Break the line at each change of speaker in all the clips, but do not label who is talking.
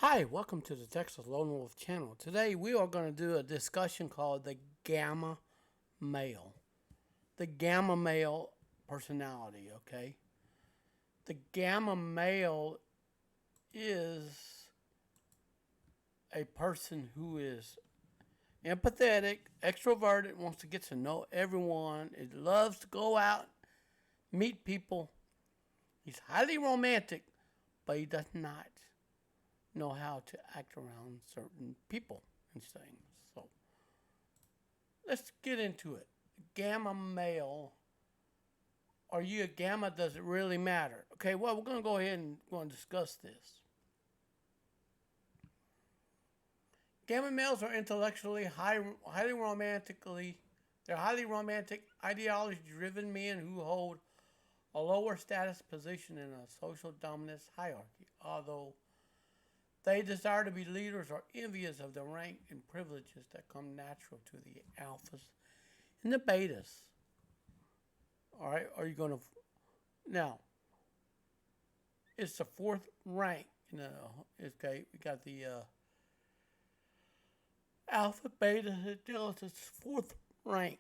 Hi, welcome to the Texas Lone Wolf channel. Today we are going to do a discussion called the gamma male. The gamma male personality, okay? The gamma male is a person who is empathetic, extroverted, wants to get to know everyone, it loves to go out, meet people. He's highly romantic, but he does not know how to act around certain people and things. So let's get into it. Gamma male. Are you a gamma? Does it really matter? Okay, well, we're going to go ahead and discuss this. Gamma males are intellectually highly romantically. They're highly romantic, ideology-driven men who hold a lower status position in a social dominance hierarchy. Although they desire to be leaders, are envious of the rank and privileges that come natural to the alphas and the betas. All right, are you going to now? It's the fourth rank. Okay, we got the alpha, beta, and delta. It's fourth rank.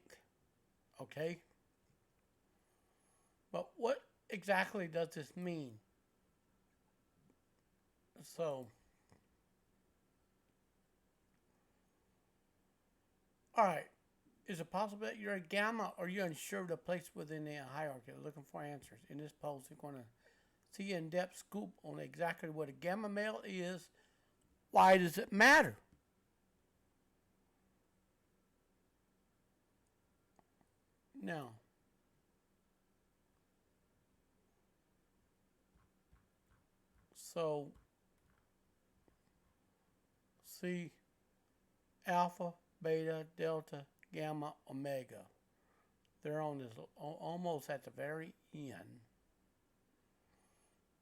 Okay, but what exactly does this mean? So, all right. Is it possible that you're a gamma or you're unsure of the place within the hierarchy, looking for answers? In this post, we're going to see an in-depth scoop on exactly what a gamma male is. Why does it matter? Now, so see alpha, beta, delta, gamma, omega. They're on this almost at the very end.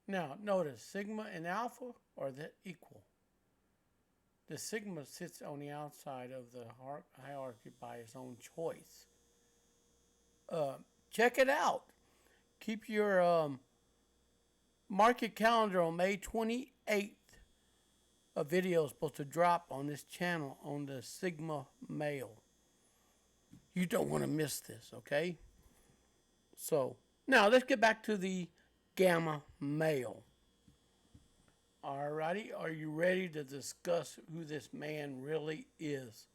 Now, notice sigma and alpha are equal. The sigma sits on the outside of the hierarchy by its own choice. Check it out. Keep your mark your calendar on May 28th. A video is supposed to drop on this channel on the sigma male. You don't want to miss this, okay? So, now let's get back to the gamma male. Alrighty, are you ready to discuss who this man really is?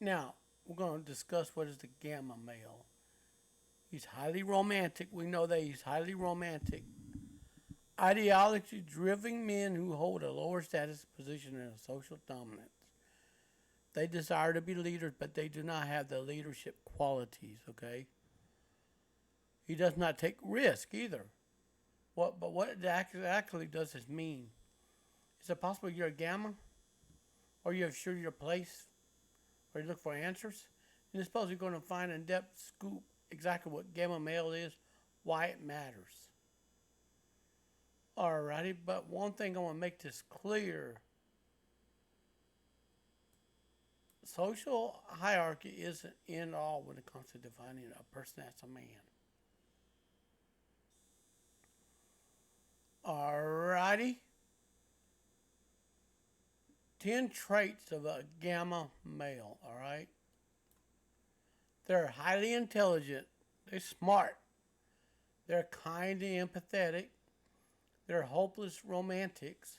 Now, we're going to discuss what is the gamma male. He's highly romantic. We know that he's highly romantic. Ideology driven men who hold a lower status position in a social dominance. They desire to be leaders, but they do not have the leadership qualities, okay? He does not take risk either. What exactly does this mean? Is it possible you're a gamma? Or you're sure your place? Or you look for answers? And I suppose you're going to find an in-depth scoop exactly what gamma male is, why it matters. Alrighty, but one thing I want to make this clear. Social hierarchy isn't end all when it comes to defining a person as a man. Alrighty. 10 traits of a gamma male, alright? They're highly intelligent. They're smart. They're kind and empathetic. They're hopeless romantics.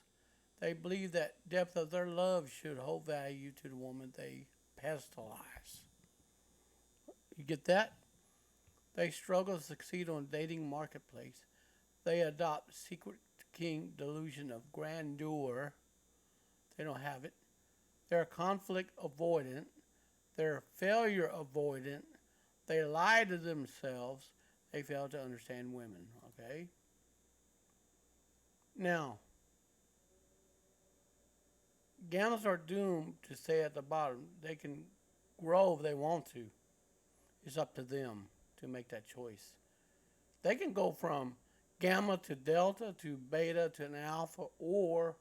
They believe that depth of their love should hold value to the woman they pedestalize. You get that? They struggle to succeed on dating marketplace. They adopt secret king delusion of grandeur. They don't have it. They're conflict avoidant. They're failure avoidant. They lie to themselves. They fail to understand women. Okay? Now, gammas are doomed to stay at the bottom. They can grow if they want to. It's up to them to make that choice. They can go from gamma to delta to beta to an alpha, or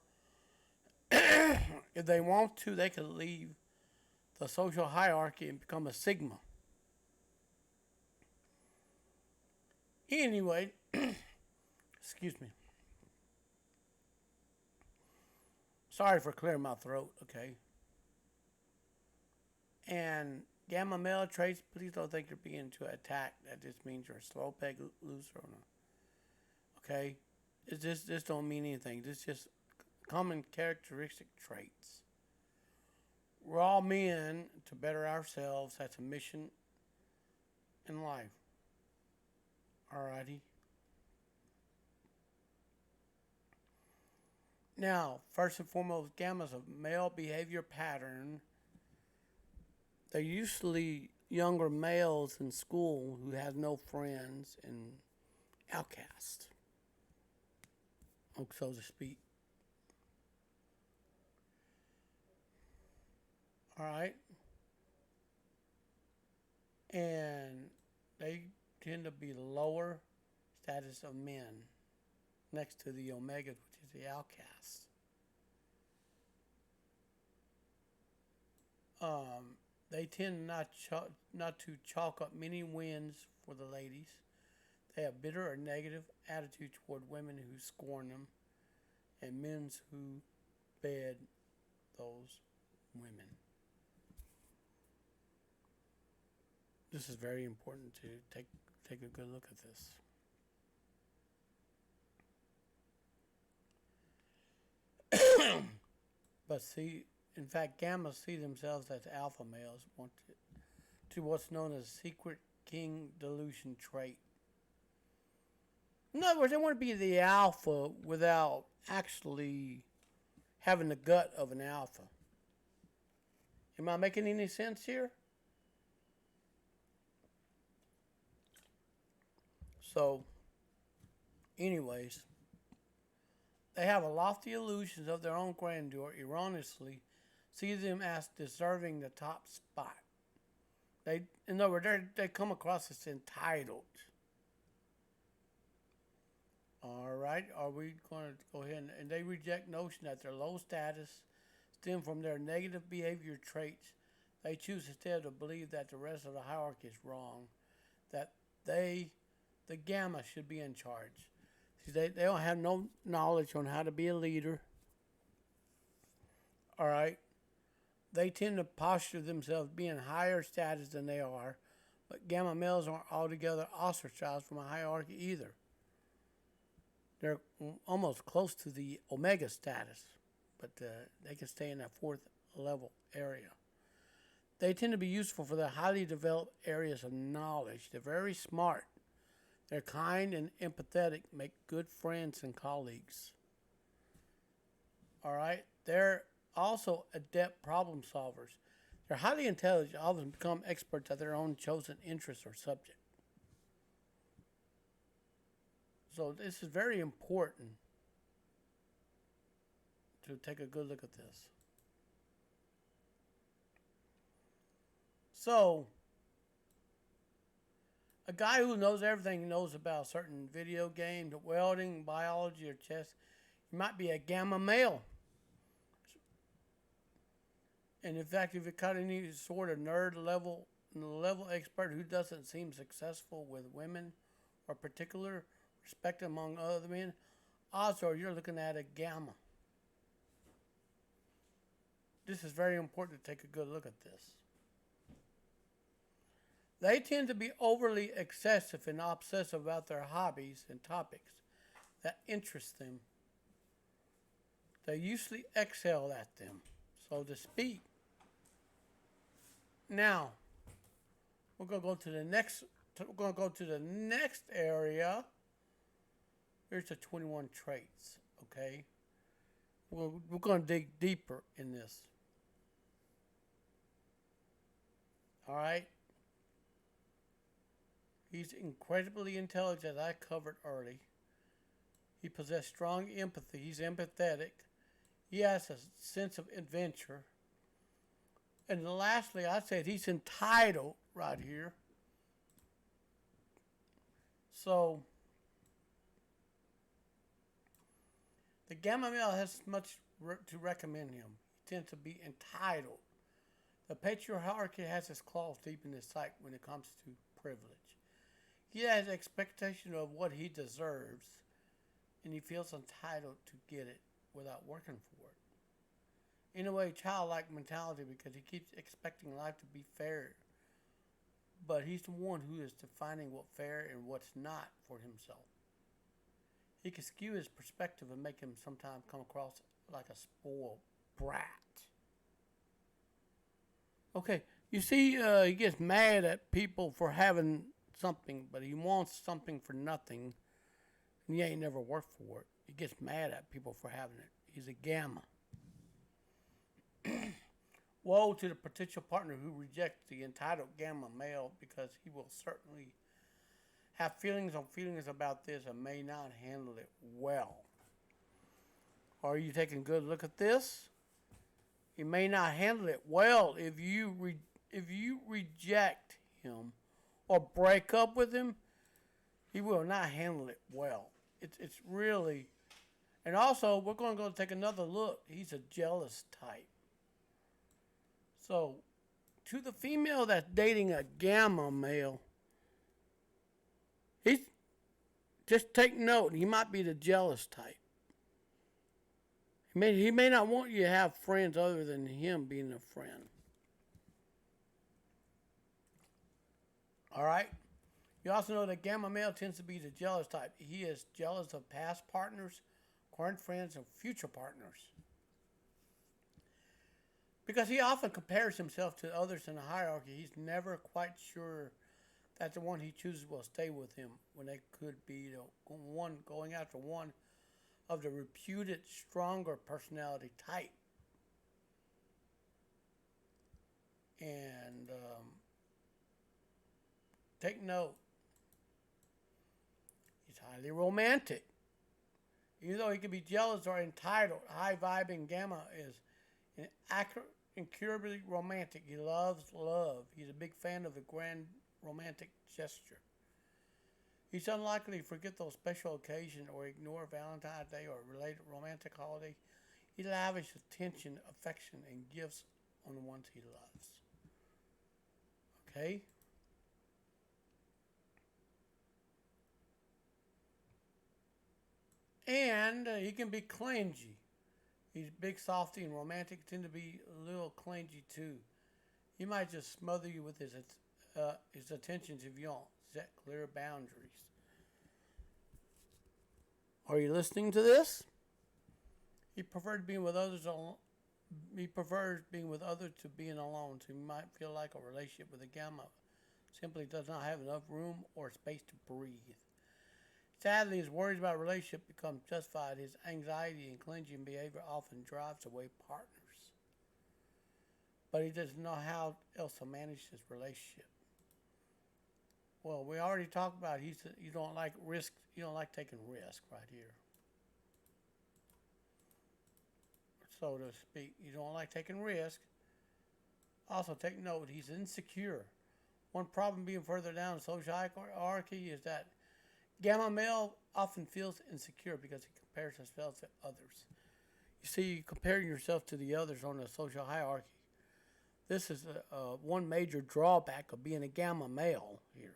if they want to, they can leave the social hierarchy and become a sigma. Anyway, Excuse me. Sorry for clearing my throat, okay? And gamma male traits, please don't think you're being too attacked. That just means you're a slow peg loser. Okay? This don't mean anything. This is just common characteristic traits. We're all men to better ourselves. That's a mission in life. Alrighty. Now, first and foremost, gamma's a male behavior pattern. They're usually younger males in school who have no friends and outcast, so to speak. All right, and they tend to be lower status of men, next to the omegas, which is the outcasts. They tend not to chalk up many wins for the ladies. They have bitter or negative attitude toward women who scorn them and men who bed those women. This is very important to take a good look at this. But see, in fact, gammas see themselves as alpha males, want to what's known as secret king delusion trait. In other words, they want to be the alpha without actually having the gut of an alpha. Am I making any sense here? So, anyways, they have a lofty illusions of their own grandeur, erroneously see them as deserving the top spot. In other words, they come across as entitled. All right, are we going to go ahead and they reject notion that their low status stem from their negative behavior traits. They choose instead to believe that the rest of the hierarchy is wrong, that the gamma, should be in charge. See, they don't have no knowledge on how to be a leader. All right, they tend to posture themselves being higher status than they are, but gamma males aren't altogether ostracized from a hierarchy either. They're almost close to the omega status, but they can stay in that fourth level area. They tend to be useful for their highly developed areas of knowledge. They're very smart. They're kind and empathetic, make good friends and colleagues. All right? They're also adept problem solvers. They're highly intelligent, often become experts at their own chosen interest or subject. So this is very important to take a good look at this. So, a guy who knows everything he knows about a certain video game, welding, biology, or chess, he might be a gamma male. And in fact, if you got any sort of nerd level expert who doesn't seem successful with women or particular respect among other men, odds are you're looking at a gamma. This is very important to take a good look at this. They tend to be overly excessive and obsessive about their hobbies and topics that interest them. They usually excel at them, so to speak. Now, we're going to go to the next. We're going to go to the next area. Here's the 21 traits. Okay, we're going to dig deeper in this. All right. He's incredibly intelligent, as I covered early. He possesses strong empathy. He's empathetic. He has a sense of adventure. And lastly, I said he's entitled right here. So, the gamma male has much to recommend him. He tends to be entitled. The patriarchy has its claws deep in his psyche when it comes to privilege. He has expectation of what he deserves, and he feels entitled to get it without working for it. In a way, childlike mentality because he keeps expecting life to be fair, but he's the one who is defining what's fair and what's not for himself. He can skew his perspective and make him sometimes come across like a spoiled brat. Okay, you see, he gets mad at people for having something, but he wants something for nothing, and he ain't never worked for it. He gets mad at people for having it. He's a gamma. Woe to the potential partner who rejects the entitled gamma male because he will certainly have feelings on feelings about this and may not handle it well. Are you taking a good look at this? He may not handle it well if you reject him or break up with him. He will not handle it well. It's really, and also we're going to go take another look. He's a jealous type. So, to the female that's dating a gamma male, he's just take note. He might be the jealous type. He may not want you to have friends other than him being a friend. All right. You also know that gamma male tends to be the jealous type. He is jealous of past partners, current friends, and future partners. Because he often compares himself to others in the hierarchy, he's never quite sure that the one he chooses will stay with him when they could be the one going after one of the reputed stronger personality type. And take note, he's highly romantic. Even though he can be jealous or entitled, high vibing gamma is incurably romantic. He loves love. He's a big fan of the grand romantic gesture. He's unlikely to forget those special occasions or ignore Valentine's Day or related romantic holiday. He lavishes attention, affection, and gifts on the ones he loves. Okay? And he can be clingy. He's big, softy, and romantic. Tend to be a little clingy too. He might just smother you with his attentions if you don't set clear boundaries. Are you listening to this? He prefers being with others alone. He prefers being with others to being alone. So he might feel like a relationship with a gamma simply does not have enough room or space to breathe. Sadly, his worries about a relationship become justified. His anxiety and clinging behavior often drives away partners. But he doesn't know how else to manage his relationship. Well, we already talked about you don't like risk. You don't like taking risk right here. So to speak, you don't like taking risk. Also, take note, he's insecure. One problem being further down the social hierarchy is that gamma male often feels insecure because he compares himself to others. You see, you comparing yourself to the others on the social hierarchy. This is one major drawback of being a gamma male here.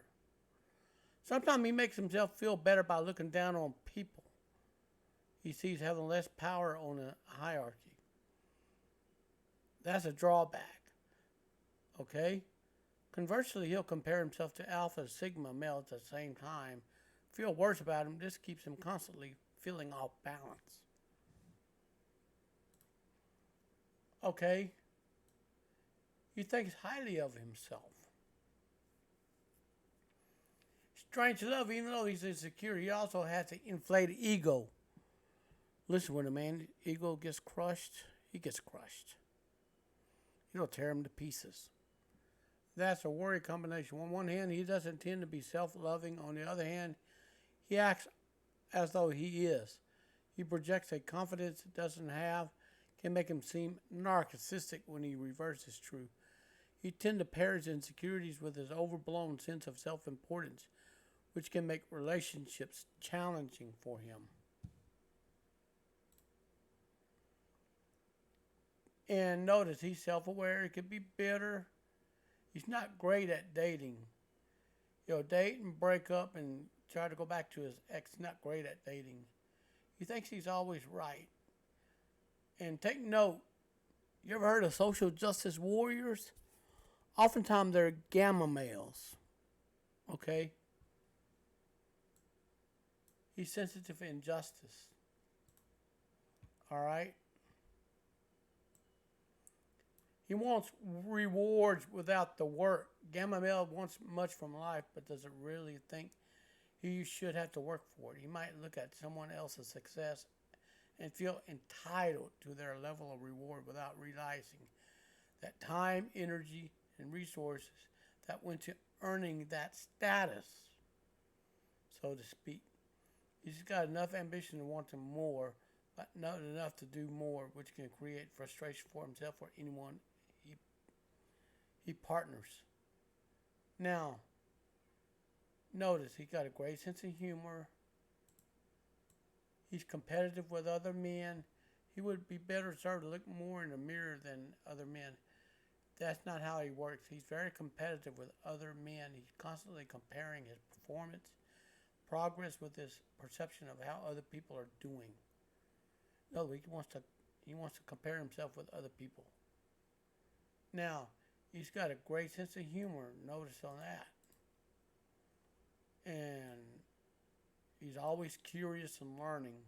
Sometimes he makes himself feel better by looking down on people he sees having less power on a hierarchy. That's a drawback. Okay? Conversely, he'll compare himself to alpha sigma male at the same time. Feel worse about him. This keeps him constantly feeling off balance. Okay? He thinks highly of himself. Strange enough, even though he's insecure, he also has an inflated ego. Listen, when a man's ego gets crushed, he gets crushed. It'll tear him to pieces. That's a worry combination. On one hand, he doesn't tend to be self-loving. On the other hand, he acts as though he is. He projects a confidence he doesn't have, can make him seem narcissistic when he reverses truth. He tends to pair his insecurities with his overblown sense of self-importance, which can make relationships challenging for him. And notice, he's self-aware. He can be bitter. He's not great at dating. Date and break up and try to go back to his ex. Not great at dating. He thinks he's always right. And take note, you ever heard of social justice warriors? Oftentimes they're gamma males. Okay? He's sensitive to injustice. Alright? He wants rewards without the work. Gamma male wants much from life, but doesn't really think he should have to work for it. He might look at someone else's success and feel entitled to their level of reward without realizing that time, energy, and resources that went to earning that status, so to speak. He's got enough ambition to want to more, but not enough to do more, which can create frustration for himself or anyone he partners. Now, notice he got a great sense of humor. He's competitive with other men. He would be better served to look more in the mirror than other men. That's not how he works. He's very competitive with other men. He's constantly comparing his performance, progress with his perception of how other people are doing. No, he wants to compare himself with other people. Now, he's got a great sense of humor. Notice on that. And he's always curious and learning.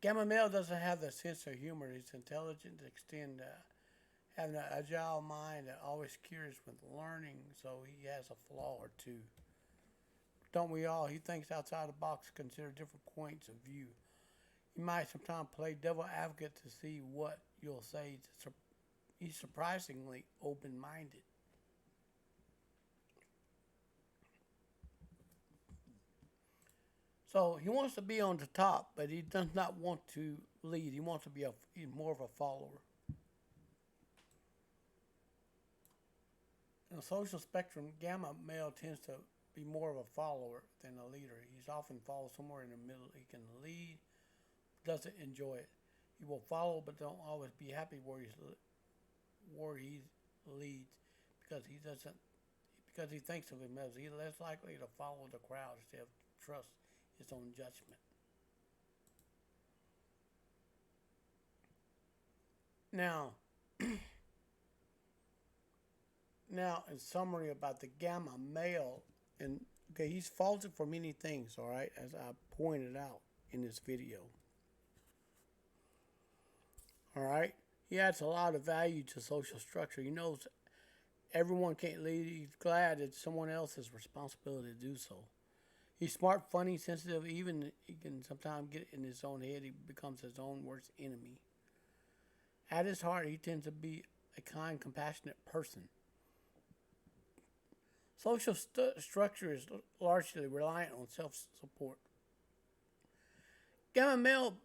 Gamma male doesn't have the sense of humor. He's intelligent to extend, having an agile mind, always curious with learning, so he has a flaw or two. Don't we all? He thinks outside the box, consider different points of view. He might sometimes play devil advocate to see what you'll say. He's surprisingly open-minded. So he wants to be on the top, but he does not want to lead. He wants to be more of a follower. In the social spectrum, gamma male tends to be more of a follower than a leader. He's often follows somewhere in the middle. He can lead, doesn't enjoy it. He will follow, but don't always be happy where he leads because he thinks of him as he's less likely to follow the crowd instead of trust his own judgment. Now, in summary about the gamma male, and okay, he's faulted for many things, all right, as I pointed out in this video. All right, he adds a lot of value to social structure. He knows everyone can't lead. He's glad it's someone else's responsibility to do so. He's smart, funny, sensitive. Even he can sometimes get in his own head. He becomes his own worst enemy. At his heart, he tends to be a kind, compassionate person. Social structure is largely reliant on self-support. Gamma male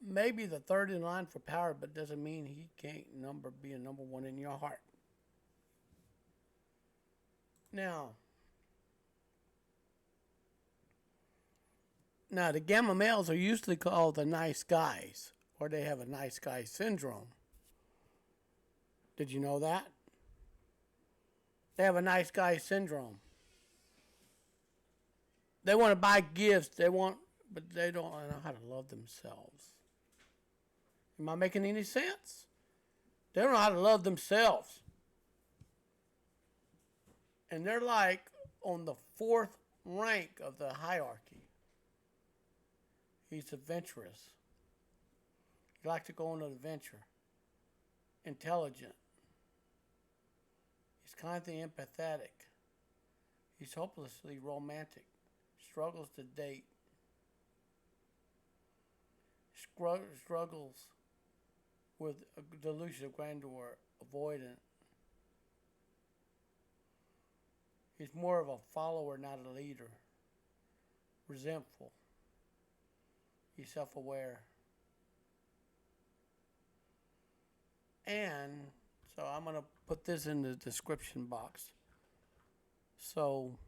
may be the third in line for power, but doesn't mean he can't be a number one in your heart. Now, the gamma males are usually called the nice guys, or they have a nice guy syndrome. Did you know that? They have a nice guy syndrome. They want to buy gifts, but they don't know how to love themselves. Am I making any sense? They don't know how to love themselves. And they're like on the fourth rank of the hierarchy. He's adventurous. He likes to go on an adventure. Intelligent. He's kindly empathetic. He's hopelessly romantic. Struggles to date. Struggles with a delusion of grandeur. Avoidant. He's more of a follower, not a leader. Resentful. He's self-aware. And so I'm going to put this in the description box. So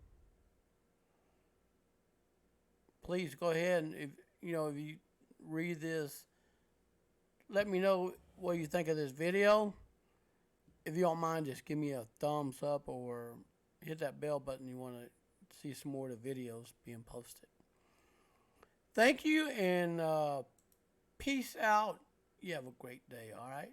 please go ahead and if you read this, let me know what you think of this video. If you don't mind, just give me a thumbs up or hit that bell button you want to see some more of the videos being posted. Thank you and peace out. You have a great day, all right?